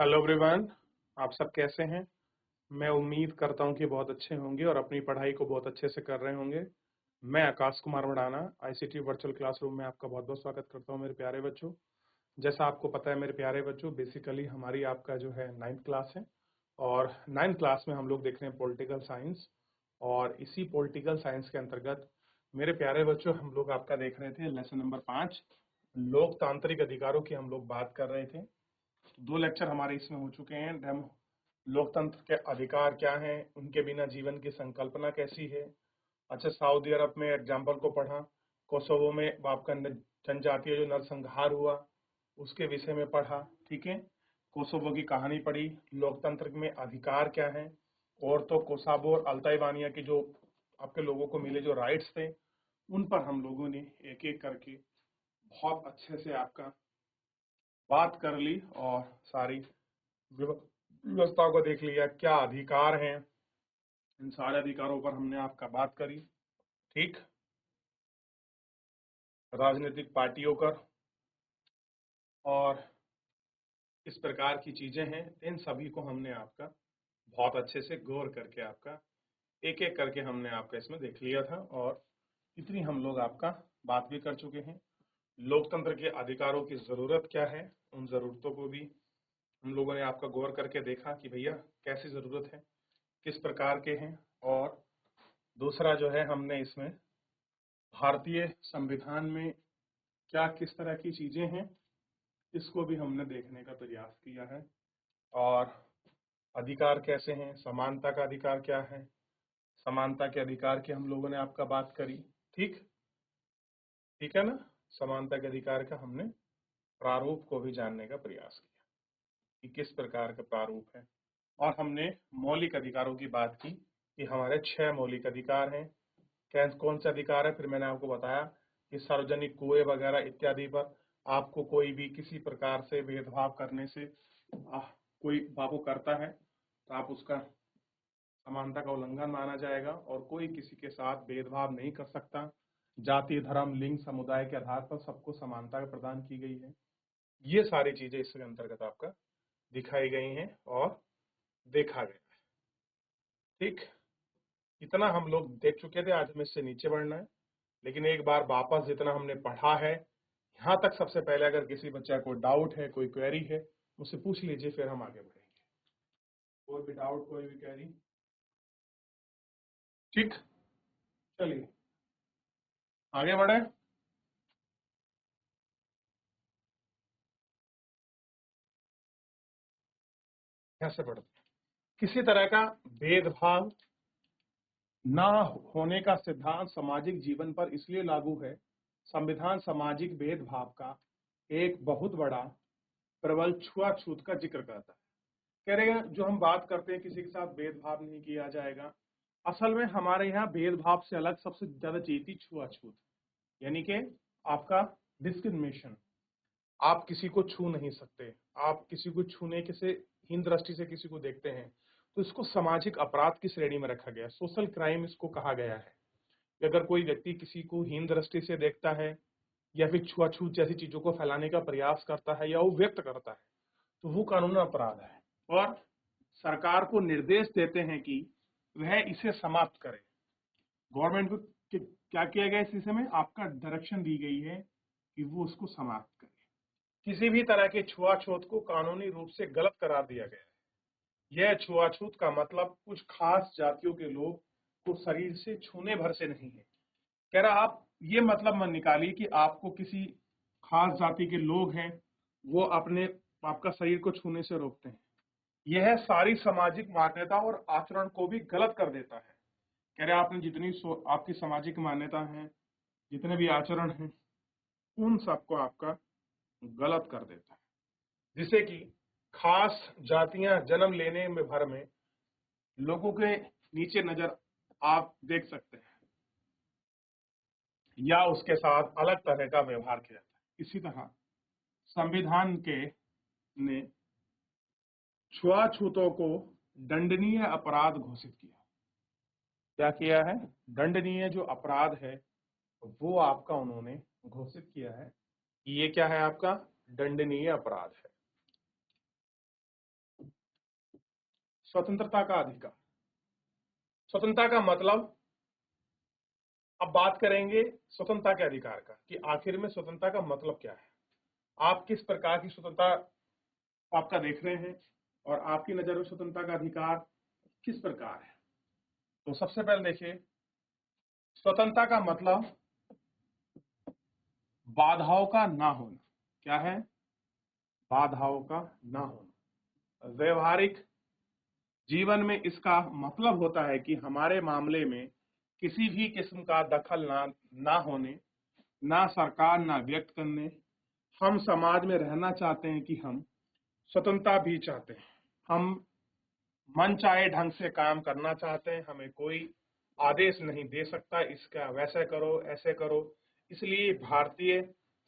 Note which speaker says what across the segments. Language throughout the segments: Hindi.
Speaker 1: Hello everyone. आप सब कैसे हैं? मैं उम्मीद करता हूं कि बहुत अच्छे होंगे और अपनी पढ़ाई को बहुत अच्छे से कर रहे होंगे। मैं Akash Kumar Madanna ICT virtual classroom में आपका बहुत बहुत स्वागत करता हूं मेरे प्यारे बच्चों। जैसा आपको पता है मेरे प्यारे बच्चों, बेसिकली हमारी आपका जो है 9th क्लास है और 9th क्लास में हम लोग देख रहे हैं पॉलिटिकल साइंस। और इसी पॉलिटिकल साइंस के अंतर्गत मेरे प्यारे बच्चों हम लोग आपका देख रहे थे लेसन नंबर 5, लोकतांत्रिक अधिकारों की हम लोग बात कर रहे थे। 2 लेक्चर हमारे इसमें हो चुके हैं। हम लोकतंत्र के अधिकार क्या हैं, उनके बिना जीवन की संकल्पना कैसी है। अच्छा, सऊदी अरब में एग्जाम्पल को पढ़ा, कोसोवो में आपका जनजातीय जो नरसंहार हुआ उसके विषय में पढ़ा। ठीक है, कोसोवो की कहानी पढ़ी, लोकतंत्र में अधिकार क्या है, और तो कोसावो और अल्ताइबानिया की जो आपके लोगों को मिले जो राइट्स थे उन पर हम लोगों ने एक एक करके बहुत अच्छे से आपका बात कर ली और सारी व्यवस्थाओं को देख लिया, क्या अधिकार हैं, इन सारे अधिकारों पर हमने आपका बात करी। ठीक, राजनीतिक पार्टियों पर और इस प्रकार की चीजें हैं, इन सभी को हमने आपका बहुत अच्छे से गौर करके आपका एक एक करके हमने आपका इसमें देख लिया था और इतनी हम लोग आपका बात भी कर चुके हैं। लोकतंत्र के अधिकारों की जरूरत क्या है, उन जरूरतों को भी हम लोगों ने आपका गौर करके देखा कि भैया कैसी जरूरत है, किस प्रकार के हैं। और दूसरा जो है हमने इसमें भारतीय संविधान में क्या किस तरह की चीजें हैं इसको भी हमने देखने का प्रयास किया है। और अधिकार कैसे हैं, समानता का अधिकार क्या है, समानता के अधिकार की हम लोगों ने आपका बात करी। ठीक, ठीक है ना। समानता के अधिकार का हमने प्रारूप को भी जानने का प्रयास किया कि किस प्रकार का प्रारूप है। और हमने मौलिक अधिकारों की बात की कि हमारे 6 मौलिक अधिकार हैं। कौन से अधिकार है, फिर मैंने आपको बताया कि सार्वजनिक कुएं वगैरह इत्यादि पर आपको कोई भी किसी प्रकार से भेदभाव करने से कोई बाबू करता है तो आप उसका समानता का उल्लंघन माना जाएगा और कोई किसी के साथ भेदभाव नहीं कर सकता। जाति, धर्म, लिंग, समुदाय के आधार पर सबको समानता प्रदान की गई है। ये सारी चीजें इसके अंतर्गत आपका दिखाई गई हैं और देखा गया है। ठीक, इतना हम लोग देख चुके थे, आज हमें इससे नीचे बढ़ना है। लेकिन एक बार वापस जितना हमने पढ़ा है यहाँ तक, सबसे पहले अगर किसी बच्चा को डाउट है, कोई क्वेरी है, मुझसे पूछ लीजिए, फिर हम आगे बढ़ेंगे। कोई भी डाउट, कोई भी क्वेरी? ठीक, चलिए आगे बढ़े। कैसे बढ़ते हैं? किसी तरह का भेदभाव ना होने का सिद्धांत सामाजिक जीवन पर इसलिए लागू है, संविधान सामाजिक भेदभाव का एक बहुत बड़ा प्रबल छुआछूत का जिक्र करता है। कह रहे हैं जो हम बात करते हैं किसी के साथ भेदभाव नहीं किया जाएगा, असल में हमारे यहाँ भेदभाव से अलग सबसे ज्यादा चीज थी छुआछूत, यानी कि आपका डिस्क्रिमिनेशन। आप किसी को छू नहीं सकते, आप किसी को छूने के से हीन दृष्टि से किसी को देखते हैं तो इसको सामाजिक अपराध की श्रेणी में रखा गया, सोशल क्राइम इसको कहा गया है। कि अगर कोई व्यक्ति किसी को हीन दृष्टि से देखता है या फिर छुआछूत जैसी चीजों को फैलाने का प्रयास करता है या वो व्यक्त करता है तो वो कानूनी अपराध है और सरकार को निर्देश देते हैं कि वह इसे समाप्त करे। गवर्नमेंट को क्या किया गया इस विषय में, आपका डायरेक्शन दी गई है कि वो उसको समाप्त करे। किसी भी तरह के छुआछूत को कानूनी रूप से गलत करार दिया गया है। यह छुआछूत का मतलब कुछ खास जातियों के लोग को शरीर से छूने भर से नहीं है। कह रहा आप ये मतलब मत निकालिए कि आपको किसी खास जाति के लोग हैं वो अपने आपका शरीर को छूने से रोकते हैं। यह सारी सामाजिक मान्यता और आचरण को भी गलत कर देता है। कह रहे आपने जितनी आपकी सामाजिक मान्यता है, जितने भी आचरण हैं, उन सबको आपका गलत कर देता है, जिससे कि खास जातियां जन्म लेने में भर में लोगों के नीचे नजर आप देख सकते हैं या उसके साथ अलग तरह का व्यवहार किया जाता है। इसी तरह संविधान के ने छुआछूतों को दंडनीय अपराध घोषित किया। क्या किया है? दंडनीय जो अपराध है वो आपका उन्होंने घोषित किया है कि ये क्या है, आपका दंडनीय अपराध है। स्वतंत्रता का अधिकार। स्वतंत्रता का मतलब, अब बात करेंगे स्वतंत्रता के अधिकार का कि आखिर में स्वतंत्रता का मतलब क्या है, आप किस प्रकार की स्वतंत्रता आपका देख रहे हैं और आपकी नजर में स्वतंत्रता का अधिकार किस प्रकार है। तो सबसे पहले देखिए, स्वतंत्रता का मतलब बाधाओं का ना होना। क्या है? बाधाओं का ना होना। व्यवहारिक जीवन में इसका मतलब होता है कि हमारे मामले में किसी भी किस्म का दखल ना होने, ना सरकार ना व्यक्त करने। हम समाज में रहना चाहते हैं कि हम स्वतंत्रता भी चाहते हैं, हम मन चाहे ढंग से काम करना चाहते हैं, हमें कोई आदेश नहीं दे सकता इसका वैसे करो ऐसे करो। इसलिए भारतीय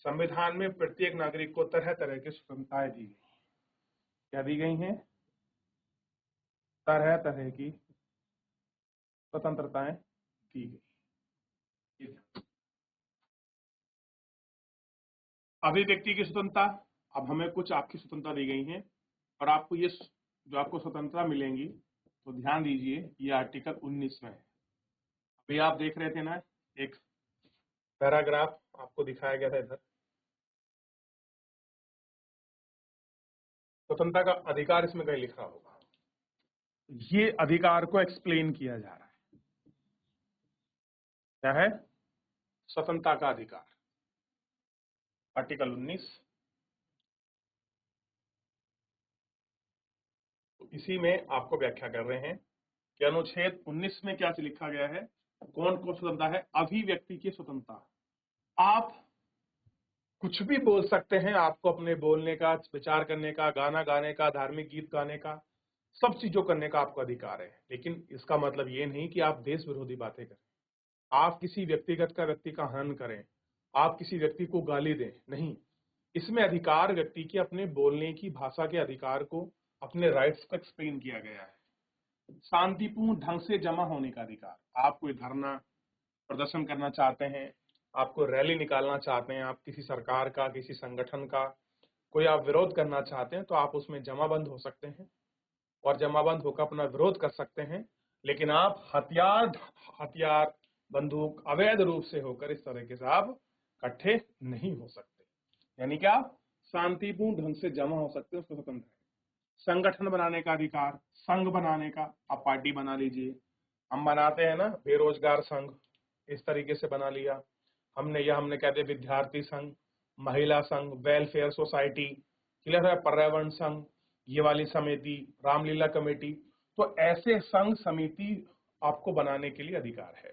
Speaker 1: संविधान में प्रत्येक नागरिक को तरह तरह की स्वतंत्रताएं दी गई। क्या दी गई हैं? तरह तरह की स्वतंत्रताएं दी गई। अभिव्यक्ति की स्वतंत्रता, अब हमें कुछ आपकी स्वतंत्रता दी गई है और आपको ये जो आपको स्वतंत्रता मिलेंगी, तो ध्यान दीजिए ये आर्टिकल 19 में है। अभी आप देख रहे थे ना, एक पैराग्राफ आपको दिखाया गया था इधर, स्वतंत्रता का अधिकार इसमें कहीं लिखा होगा। ये अधिकार को एक्सप्लेन किया जा रहा है। क्या है? स्वतंत्रता का अधिकार, आर्टिकल 19। तो इसी में आपको व्याख्या कर रहे हैं कि अनुच्छेद 19 में क्या लिखा गया है, कौन कौन स्वतंत्रता है। अभिव्यक्ति की स्वतंत्रता, आप कुछ भी बोल सकते हैं, आपको अपने बोलने का, विचार करने का, गाना गाने का, धार्मिक गीत गाने का, सब चीजों करने का आपको अधिकार है। लेकिन इसका मतलब ये नहीं कि आप देश विरोधी बातें करें, आप किसी व्यक्ति का हनन करें, आप किसी व्यक्ति को गाली दें, नहीं। इसमें अधिकार व्यक्ति की अपने बोलने की भाषा के अधिकार को, अपने राइट्स को एक्सप्लेन किया गया है। शांतिपूर्ण ढंग से जमा होने का अधिकार, आप कोई धरना प्रदर्शन करना चाहते हैं, आपको रैली निकालना चाहते हैं, आप किसी सरकार का, किसी संगठन का कोई आप विरोध करना चाहते हैं, तो आप उसमें जमाबंद हो सकते हैं और जमाबंद होकर अपना विरोध कर सकते हैं। लेकिन आप हथियार बंदूक अवैध रूप से होकर इस तरीके से आप इकट्ठे नहीं हो सकते। यानी कि आप शांतिपूर्ण ढंग से जमा हो सकते हैं, उसको स्वतंत्र है। संगठन बनाने का अधिकार, संघ बनाने का, आप पार्टी बना लीजिए। हम बनाते हैं ना बेरोजगार संघ, इस तरीके से बना लिया हमने, या हमने कहते विद्यार्थी संघ, महिला संघ, वेलफेयर सोसाइटी, क्लियर है, पर्यावरण संघ, ये वाली समिति, रामलीला कमेटी। तो ऐसे संघ समिति आपको बनाने के लिए अधिकार है,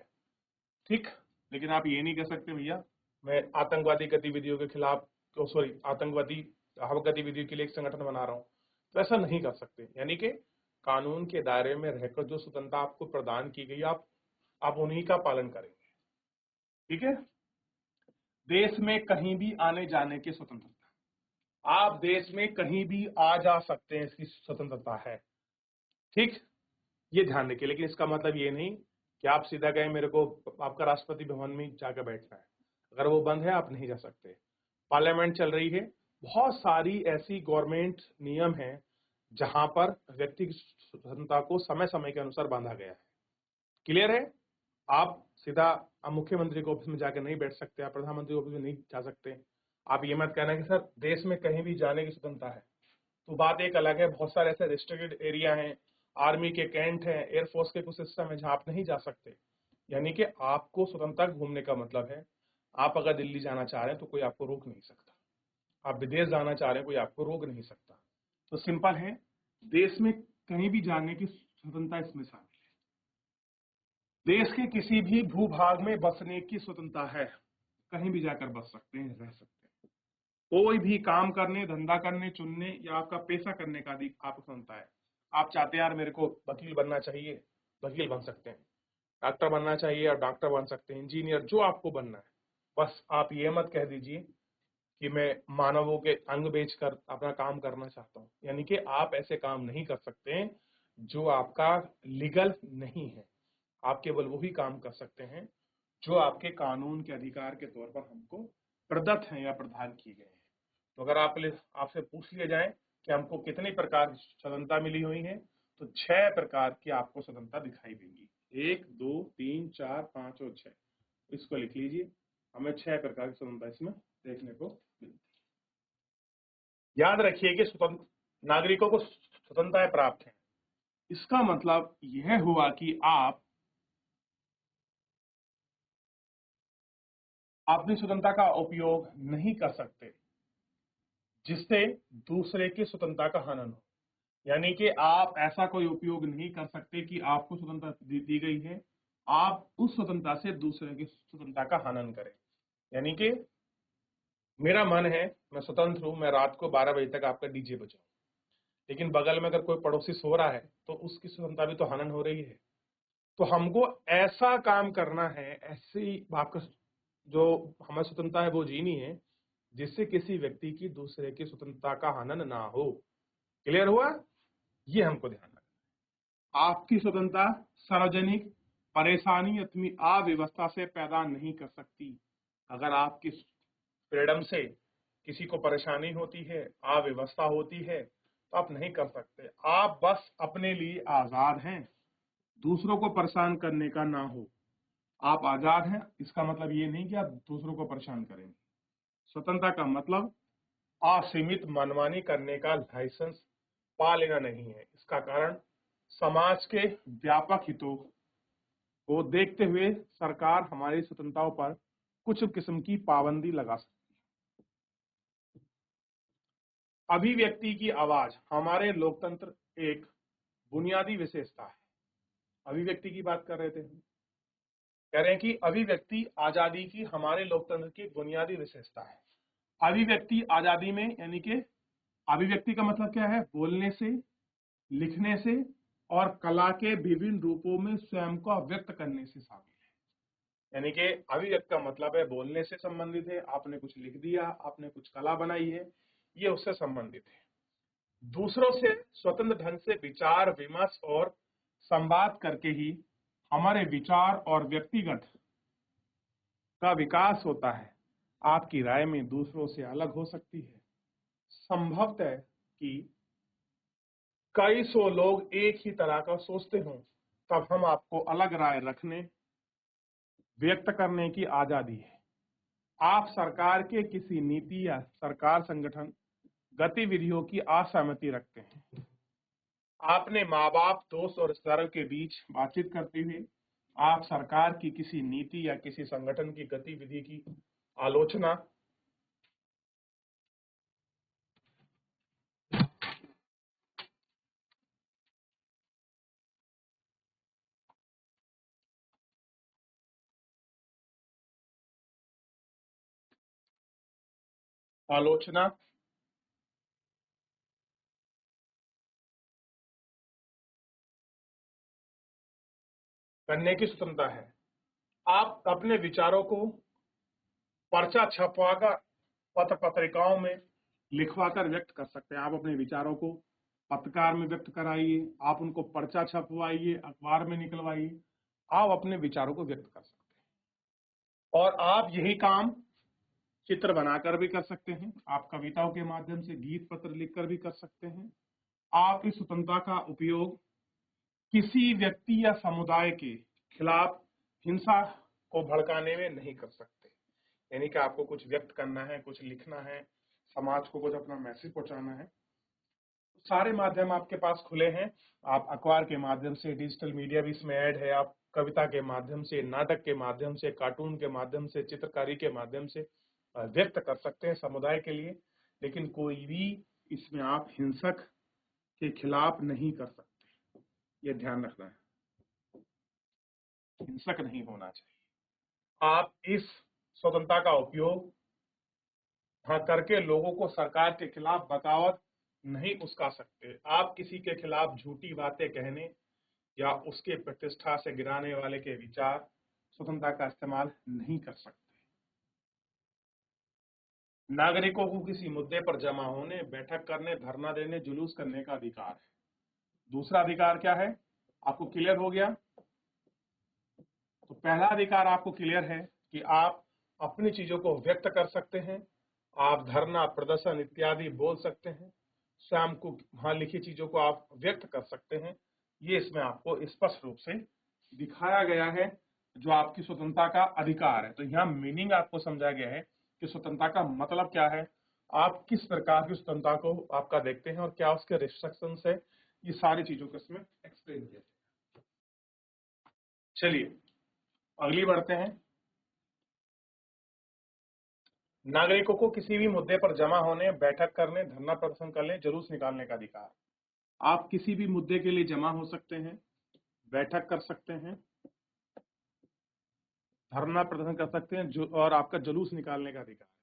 Speaker 1: ठीक। लेकिन आप ये नहीं कह सकते भैया मैं आतंकवादी गतिविधियों के खिलाफ, सॉरी आतंकवादी गतिविधियों के लिए एक संगठन बना रहा हूं, तो ऐसा नहीं कर सकते। यानी कि कानून के दायरे में रहकर जो स्वतंत्रता आपको प्रदान की गई, आप उन्हीं का पालन करेंगे, ठीक है। देश में कहीं भी आने जाने की स्वतंत्रता, आप देश में कहीं भी आ जा सकते हैं, इसकी स्वतंत्रता है, ठीक। ये ध्यान रखिए। लेकिन इसका मतलब ये नहीं कि आप सीधा गए मेरे को आपका राष्ट्रपति भवन में जाकर बैठना है, अगर वो बंद है आप नहीं जा सकते। पार्लियामेंट चल रही है, बहुत सारी ऐसी गवर्नमेंट नियम है जहां पर व्यक्ति की स्वतंत्रता को समय समय के अनुसार बांधा गया है, क्लियर है। आप सीधा आप मुख्यमंत्री के ऑफिस में जाकर नहीं बैठ सकते, आप प्रधानमंत्री के ऑफिस में नहीं जा सकते। आप ये मत कहना कि सर देश में कहीं भी जाने की स्वतंत्रता है, तो बात एक अलग है। बहुत सारे ऐसे रिस्ट्रिक्टेड एरिया हैं, आर्मी के कैंट हैं, एयरफोर्स के कुछ सिस्टम है जहां आप नहीं जा सकते। यानी कि आपको स्वतंत्रता घूमने का मतलब है, आप अगर दिल्ली जाना चाह रहे हैं तो कोई आपको रोक नहीं सकता, आप विदेश जाना चाह रहे हैं कोई आपको रोक नहीं सकता। तो सिंपल है, देश में कहीं भी जाने की स्वतंत्रता इसमें शामिल है। देश के किसी भी भूभाग में बसने की स्वतंत्रता है, कहीं भी जाकर बस सकते हैं, रह सकते हैं। कोई भी काम करने, धंधा करने, चुनने या आपका पेशा करने का आपको स्वतंत्रता है। आप चाहते हैं यार मेरे को वकील बनना चाहिए, वकील बन सकते हैं। डॉक्टर बनना चाहिए और डॉक्टर बन सकते हैं, इंजीनियर, जो आपको बनना है। बस आप ये मत कह दीजिए कि मैं मानवों के अंग बेचकर अपना काम करना चाहता हूँ। यानी कि आप ऐसे काम नहीं कर सकते हैं जो आपका लीगल नहीं है। आप केवल वही काम कर सकते हैं जो आपके कानून के अधिकार के तौर पर हमको प्रदत्त हैं या प्रदान किए गए हैं। तो अगर आपसे पूछ लिया जाए कि हमको कितनी प्रकार की स्वतंत्रता मिली हुई है, तो 6 प्रकार की आपको स्वतंत्रता दिखाई देंगी। 1, 2, 3, 4, 5 और 6। इसको लिख लीजिए, हमें 6 प्रकार की स्वतंत्रता इसमें देखने को मिलती है। याद रखिए कि स्वतंत्र नागरिकों को स्वतंत्रताएं प्राप्त हैं। इसका मतलब यह हुआ कि आप अपनी स्वतंत्रता का उपयोग नहीं कर सकते जिससे दूसरे की स्वतंत्रता का हनन हो। यानी कि आप ऐसा कोई उपयोग नहीं कर सकते कि आपको स्वतंत्रता दी गई है, आप उस स्वतंत्रता से दूसरे की स्वतंत्रता का हनन करें। यानी कि मेरा मन है, मैं स्वतंत्र हूं, मैं रात को 12 बजे तक आपका डीजे बजाऊं, लेकिन बगल में अगर कोई पड़ोसी सो रहा है तो उसकी स्वतंत्रता भी तो हनन हो रही है। तो हमको ऐसा काम करना है, ऐसी आपका जो हमारी स्वतंत्रता है वो जीनी है जिससे किसी व्यक्ति की दूसरे की स्वतंत्रता का हनन ना हो। क्लियर हुआ? ये हमको ध्यान रखना। आपकी स्वतंत्रता सार्वजनिक परेशानी अथवा अव्यवस्था से पैदा नहीं कर सकती। अगर आपकी फ्रीडम से किसी को परेशानी होती है, अव्यवस्था होती है, तो आप नहीं कर सकते। आप बस अपने लिए आजाद हैं, दूसरों को परेशान करने का ना हो। आप आजाद हैं, इसका मतलब ये नहीं कि आप दूसरों को परेशान करेंगे। स्वतंत्रता का मतलब असीमित मनमानी करने का लाइसेंस पा लेना नहीं है। इसका कारण समाज के व्यापक हितों को देखते हुए सरकार हमारी स्वतंत्रताओं पर कुछ किस्म की पाबंदी लगा सकती है। अभिव्यक्ति की आवाज हमारे लोकतंत्र एक बुनियादी विशेषता है। अभिव्यक्ति की बात कर रहे थे, कह रहे हैं कि अभिव्यक्ति आजादी की हमारे लोकतंत्र की बुनियादी विशेषता है। अभिव्यक्ति आजादी में, यानी कि अभिव्यक्ति का मतलब क्या है? बोलने से, लिखने से और कला के विभिन्न रूपों में स्वयं को व्यक्त करने से शामिल है। यानी कि अभिव्यक्ति का मतलब है बोलने से संबंधित है, आपने कुछ लिख दिया, आपने कुछ कला बनाई है, ये उससे संबंधित है। दूसरों से स्वतंत्र ढंग से विचार विमर्श और संवाद करके ही हमारे विचार और व्यक्तिगत का विकास होता है। आपकी राय में दूसरों से अलग हो सकती है। संभवतः है कि कई सौ लोग एक ही तरह का सोचते हों, तब हम आपको अलग राय रखने, व्यक्त करने की आजादी है। आप सरकार के किसी नीति या सरकार संगठन गतिविधियों की असहमति रखते हैं। आपने माँ बाप, दोस्त और रिश्तेदारों के बीच बातचीत करते हुए आप सरकार की किसी नीति या किसी संगठन की गतिविधि की आलोचना आलोचना करने की स्वतंत्रता है। आप अपने विचारों को पर्चा छपवाकर पत्र पत्रिकाओं में लिखवाकर व्यक्त कर सकते हैं। आप अपने विचारों को पत्रकार में व्यक्त कराइए, आप उनको पर्चा छपवाइए, अखबार में निकलवाइए, आप अपने विचारों को व्यक्त कर सकते हैं। और आप यही काम चित्र बनाकर भी कर सकते हैं, आप कविताओं के माध्यम से, गीत पत्र लिखकर भी कर सकते हैं। आप इस स्वतंत्रता का उपयोग किसी व्यक्ति या समुदाय के खिलाफ हिंसा को भड़काने में नहीं कर सकते। यानी कि आपको कुछ व्यक्त करना है, कुछ लिखना है, समाज को कुछ अपना मैसेज पहुंचाना है, सारे माध्यम आपके पास खुले हैं। आप अखबार के माध्यम से, डिजिटल मीडिया भी इसमें ऐड है, आप कविता के माध्यम से, नाटक के माध्यम से, कार्टून के माध्यम से, चित्रकारी के माध्यम से व्यक्त कर सकते हैं समुदाय के लिए। लेकिन कोई भी इसमें आप हिंसक के खिलाफ नहीं कर सकते, ये ध्यान रखना है। हिंसक नहीं होना चाहिए। आप इस स्वतंत्रता का उपयोग करके लोगों को सरकार के खिलाफ बगावत नहीं उस्का सकते। आप किसी के खिलाफ झूठी बातें कहने या उसके प्रतिष्ठा से गिराने वाले के विचार स्वतंत्रता का इस्तेमाल नहीं कर सकते। नागरिकों को किसी मुद्दे पर जमा होने, बैठक करने, धरना देने, जुलूस करने का अधिकार है। दूसरा अधिकार क्या है? आपको क्लियर हो गया? तो पहला अधिकार आपको क्लियर है कि आप अपनी चीजों को व्यक्त कर सकते हैं, आप धरना, प्रदर्शन इत्यादि बोल सकते हैं, स्वयं को वहां लिखी चीजों को आप व्यक्त कर सकते हैं। ये इसमें आपको स्पष्ट रूप से दिखाया गया है जो आपकी स्वतंत्रता का अधिकार है। तो यहाँ मीनिंग आपको समझाया गया है कि स्वतंत्रता का मतलब क्या है, आप किस प्रकार की स्वतंत्रता को आपका देखते हैं और क्या उसके रिस्ट्रिक्शंस है, ये सारी चीजों को इसमें एक्सप्लेन किया। चलिए अगली बढ़ते हैं। नागरिकों को किसी भी मुद्दे पर जमा होने, बैठक करने, धरना प्रदर्शन करने, जुलूस निकालने का अधिकार। आप किसी भी मुद्दे के लिए जमा हो सकते हैं, बैठक कर सकते हैं, धरना प्रदर्शन कर सकते हैं और आपका जुलूस निकालने का अधिकार है।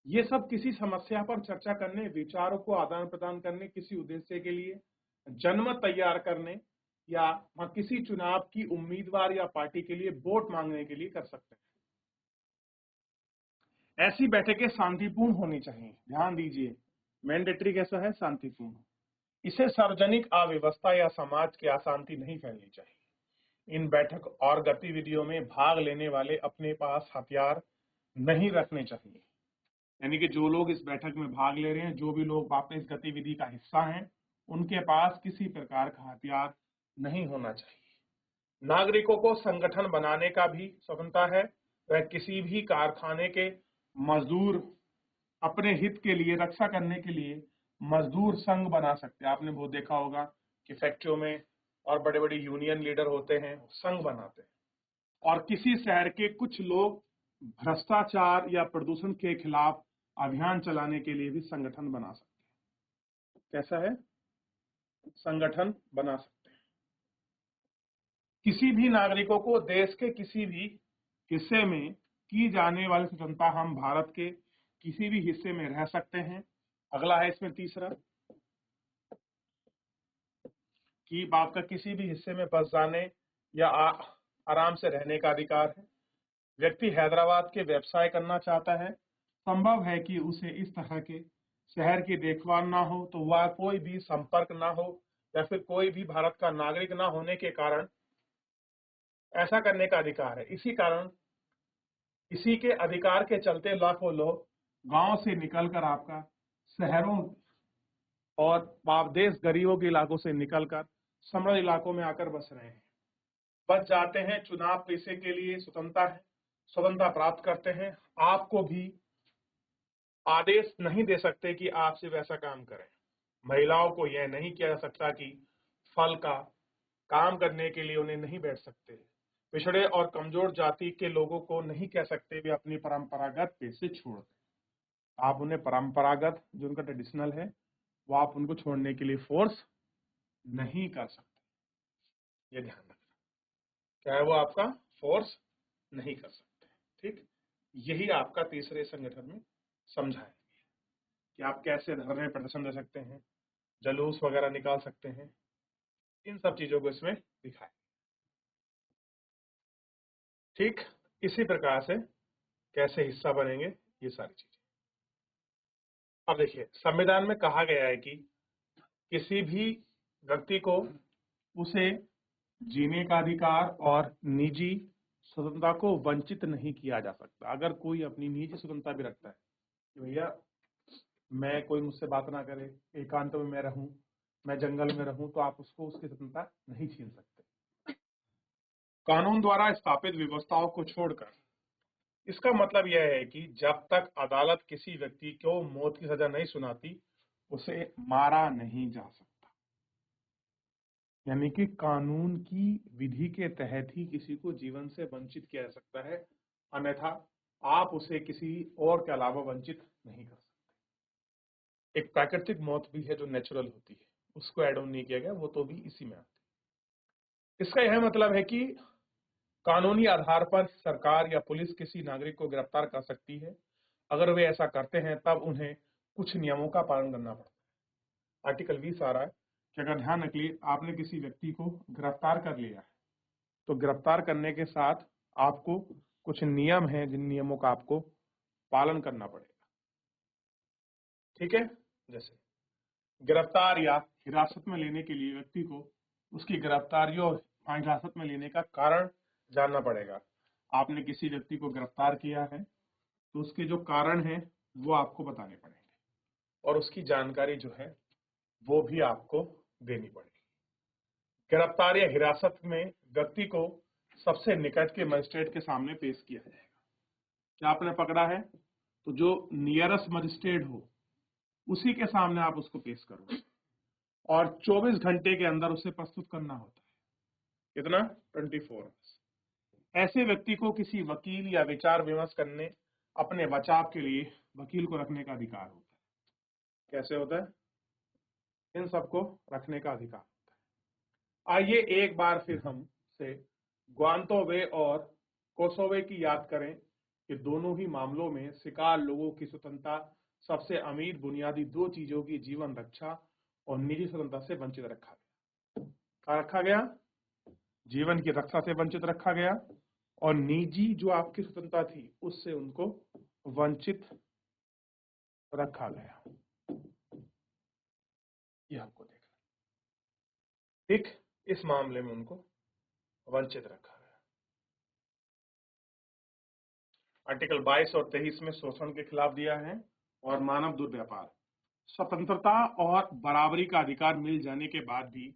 Speaker 1: ये सब किसी समस्या पर चर्चा करने, विचारों को आदान प्रदान करने, किसी उद्देश्य के लिए जनमत तैयार करने या किसी चुनाव की उम्मीदवार या पार्टी के लिए वोट मांगने के लिए कर सकते हैं। ऐसी बैठकें शांतिपूर्ण होनी चाहिए। ध्यान दीजिए, मैंडेटरी कैसा है, शांतिपूर्ण। इसे सार्वजनिक अव्यवस्था या समाज की अशांति नहीं फैलनी चाहिए। इन बैठक और गतिविधियों में भाग लेने वाले अपने पास हथियार नहीं रखने चाहिए। यानी कि जो लोग इस बैठक में भाग ले रहे हैं, जो भी लोग वापस इस गतिविधि का हिस्सा हैं, उनके पास किसी प्रकार का हथियार नहीं होना चाहिए। नागरिकों को संगठन बनाने का भी स्वतंत्रता है। वह किसी भी कारखाने के मजदूर अपने हित के लिए रक्षा करने के लिए मजदूर संघ बना सकते हैं। आपने वो देखा होगा कि फैक्ट्रियों में और बड़े बड़े यूनियन लीडर होते हैं, संघ बनाते हैं। और किसी शहर के कुछ लोग भ्रष्टाचार या प्रदूषण के खिलाफ अभियान चलाने के लिए भी संगठन बना सकते हैं। कैसा है, संगठन बना सकते हैं। किसी भी नागरिकों को देश के किसी भी हिस्से में की जाने वाली स्वतंत्रता, हम भारत के किसी भी हिस्से में रह सकते हैं। अगला है इसमें तीसरा कि आपका किसी भी हिस्से में बस जाने या आराम से रहने का अधिकार है। व्यक्ति हैदराबाद के व्यवसाय करना चाहता है, संभव है कि उसे इस तरह के शहर की देखभाल ना हो, तो वह कोई भी संपर्क ना हो या फिर कोई भी भारत का नागरिक ना होने के कारण ऐसा करने का अधिकार है। इसी के अधिकार के चलते लाखों लोग गांव से निकलकर आपका शहरों और देश गरीबों के इलाकों से निकलकर समृद्ध इलाकों में आकर बस रहे हैं, बच जाते हैं। चुनाव पैसे के लिए स्वतंत्रता है, स्वतंत्रता प्राप्त करते हैं। आपको भी आदेश नहीं दे सकते कि आप सिर्फ ऐसा काम करें। महिलाओं को यह नहीं किया जा सकता कि फल का काम करने के लिए उन्हें नहीं बैठ सकते। पिछड़े और कमजोर जाति के लोगों को नहीं कह सकते वे अपनी परंपरागत पेशे छोड़ दें। आप उन्हें परंपरागत जो उनका ट्रेडिशनल है वो आप उनको छोड़ने के लिए फोर्स नहीं कर सकते। ये ध्यान रखना, क्या है वो आपका फोर्स नहीं कर सकते। ठीक, यही आपका तीसरे संगठन में समझाया कि आप कैसे धरने प्रदर्शन दे सकते हैं, जलूस वगैरह निकाल सकते हैं। इन सब चीजों को इसमें दिखाया। ठीक, इसी प्रकार से कैसे हिस्सा बनेंगे ये सारी चीजें। अब देखिए, संविधान में कहा गया है कि किसी भी व्यक्ति को उसे जीने का अधिकार और निजी स्वतंत्रता को वंचित नहीं किया जा सकता। अगर कोई अपनी निजी स्वतंत्रता भी रखता है कि भैया मैं, कोई मुझसे बात ना करे, एकांत में मैं रहूं, मैं जंगल में रहूं, तो आप उसको उसकी स्वतंत्रता नहीं छीन सकते कानून द्वारा स्थापित व्यवस्थाओं को छोड़कर। इसका मतलब यह है कि जब तक अदालत किसी व्यक्ति को मौत की सजा नहीं सुनाती, उसे मारा नहीं जा सकता। यानी कि कानून की विधि के तहत ही किसी को जीवन से वंचित किया जा सकता है, अन्यथा आप उसे किसी और के अलावा वंचित नहीं कर सकते। एक प्राकृतिक मौत भी है जो नेचुरल होती है, उसको ऐड ऑन नहीं किया गया, वो तो भी इसी में आती है। इसका यह मतलब है कि कानूनी आधार पर सरकार या पुलिस किसी नागरिक को गिरफ्तार कर सकती है। अगर वे ऐसा करते हैं तब उन्हें कुछ नियमों का पालन करना पड़ता है। आर्टिकल 20 आ रहा है कि अगर ध्यान रखिए, आपने किसी व्यक्ति को गिरफ्तार कर लिया है, तो गिरफ्तार करने के साथ आपको कुछ नियम हैं जिन नियमों का आपको पालन करना पड़ेगा। ठीक है, जैसे गिरफ्तार या हिरासत में लेने के लिए व्यक्ति को उसकी गिरफ्तारी और हिरासत में लेने का कारण जानना पड़ेगा। आपने किसी व्यक्ति को गिरफ्तार किया है तो उसके जो कारण हैं वो आपको बताने पड़ेंगे और उसकी जानकारी जो है वो भी आपको देनी पड़ेगी। गिरफ्तार या हिरासत में व्यक्ति को सबसे निकट के मजिस्ट्रेट के सामने पेश किया जाएगा। क्या आपने पकड़ा है तो जो नियरेस्ट मजिस्ट्रेट हो उसी के सामने आप उसको पेश करोगे और 24 घंटे के अंदर उसे प्रस्तुत करना होता है। कितना? 24 आवर्स। ऐसे व्यक्ति को किसी वकील या विचार विमर्श करने, अपने बचाव के लिए वकील को रखने का अधिकार होता है। कैसे होता है? इन सबको रखने का अधिकार होता है। आइए एक बार फिर हम से ग्वांतो बे और कोसोवे की याद करें कि दोनों ही मामलों में शिकार लोगों की स्वतंत्रता, सबसे अमीर बुनियादी दो चीजों की जीवन रक्षा और निजी स्वतंत्रता से वंचित रखा गया। क्या रखा गया? जीवन की रक्षा से वंचित रखा गया और निजी जो आपकी स्वतंत्रता थी उससे उनको वंचित रखा गया। यह हमको देखना। ठीक, इस मामले में उनको वंचित रखा गया। आर्टिकल 22 और 23 में शोषण के खिलाफ दिया है और मानव दुर्व्यापार। स्वतंत्रता और बराबरी का अधिकार मिल जाने के बाद भी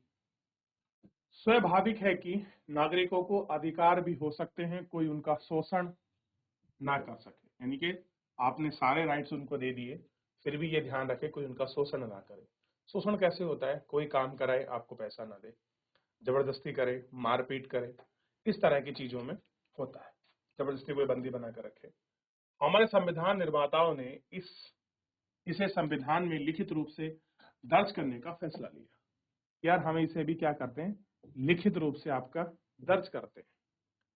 Speaker 1: स्वाभाविक है कि नागरिकों को अधिकार भी हो सकते हैं कोई उनका शोषण ना कर सके। यानी कि आपने सारे राइट्स उनको दे दिए, फिर भी ये ध्यान रखे कोई उनका शोषण ना करे। शोषण कैसे होता है? कोई काम कराए, आपको पैसा ना दे, जबरदस्ती करे, मारपीट करे, इस तरह की चीजों में होता है। जबरदस्ती कोई बंदी बना कर रखे। हमारे संविधान निर्माताओं ने इसे संविधान में लिखित रूप से दर्ज करने का फैसला लिया। यार हमें इसे भी क्या करते हैं? लिखित रूप से आपका दर्ज करते हैं,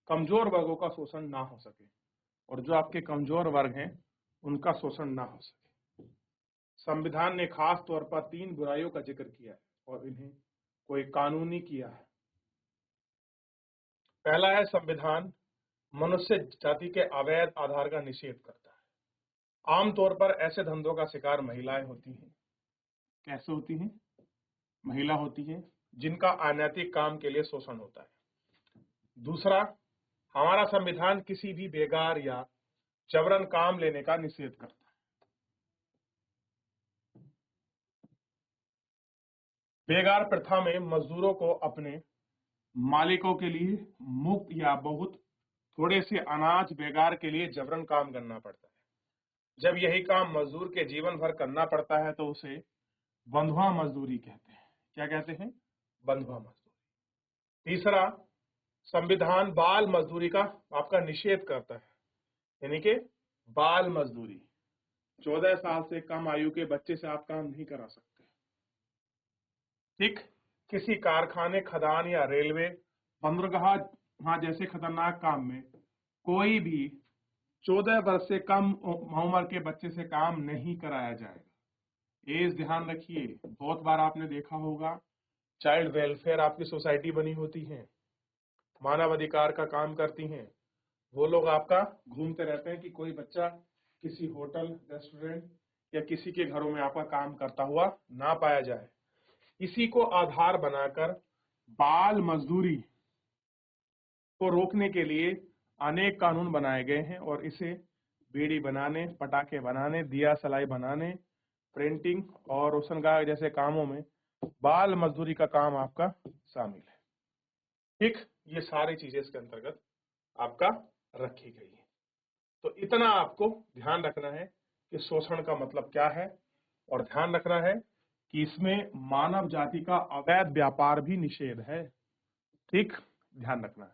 Speaker 1: कमजोर वर्गों का शोषण ना हो सके और जो आपके कमजोर वर्ग हैं उनका शोषण ना हो सके। संविधान ने खास तौर पर 3 बुराइयों का जिक्र किया है और इन्हें कोई कानूनी किया है। पहला है, संविधान मनुष्य जाति के अवैध आधार का निषेध करता है। आमतौर पर ऐसे धंधों का शिकार महिलाएं होती हैं। कैसे होती हैं? महिला होती हैं जिनका अनैतिक काम के लिए शोषण होता है। दूसरा, हमारा संविधान किसी भी बेगार या जबरन काम लेने का निषेध करता है। बेगार प्रथा में मजदूरों को अपने मालिकों के लिए मुफ्त या बहुत थोड़े से अनाज बेगार के लिए जबरन काम करना पड़ता है। जब यही काम मजदूर के जीवन भर करना पड़ता है तो उसे बंधुआ मजदूरी कहते हैं। क्या कहते हैं? बंधुआ मजदूरी। तीसरा, संविधान बाल मजदूरी का आपका निषेध करता है। यानी कि बाल मजदूरी, 14 साल से कम आयु के बच्चे से आप काम नहीं करा सकते। ठीक, किसी कारखाने, खदान या रेलवे, बंदरगाह जैसे खतरनाक काम में कोई भी 14 वर्ष से कम उम्र के बच्चे से काम नहीं कराया जाएगा। एज ध्यान रखिए। बहुत बार आपने देखा होगा चाइल्ड वेलफेयर आपकी सोसाइटी बनी होती है, मानव अधिकार का काम करती हैं, वो लोग आपका घूमते रहते हैं कि कोई बच्चा किसी होटल, रेस्टोरेंट या किसी के घरों में आपका काम करता हुआ ना पाया जाए। इसी को आधार बनाकर बाल मजदूरी को रोकने के लिए अनेक कानून बनाए गए हैं और इसे बीड़ी बनाने, पटाखे बनाने, दिया सलाई बनाने, प्रिंटिंग और रोशनगार जैसे कामों में बाल मजदूरी का काम आपका शामिल है। ठीक, ये सारी चीजें इसके अंतर्गत आपका रखी गई है। तो इतना आपको ध्यान रखना है कि शोषण का मतलब क्या है और ध्यान रखना है कि इसमें मानव जाति का अवैध व्यापार भी निषेध है। ठीक, ध्यान रखना है।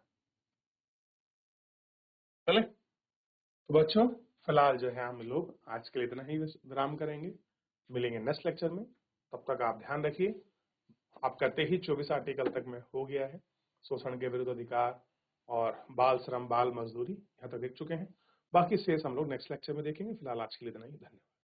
Speaker 1: चले तो बच्चों, फिलहाल जो है हम लोग आज के लिए इतना ही विराम करेंगे। मिलेंगे नेक्स्ट लेक्चर में। तब तक आप ध्यान रखिए। आप करते ही 24 आर्टिकल तक में हो गया है। शोषण के विरुद्ध अधिकार और बाल श्रम, बाल मजदूरी यहाँ तक देख चुके हैं। बाकी शेष हम लोग नेक्स्ट लेक्चर में देखेंगे। फिलहाल आज के लिए इतना ही। धन्यवाद।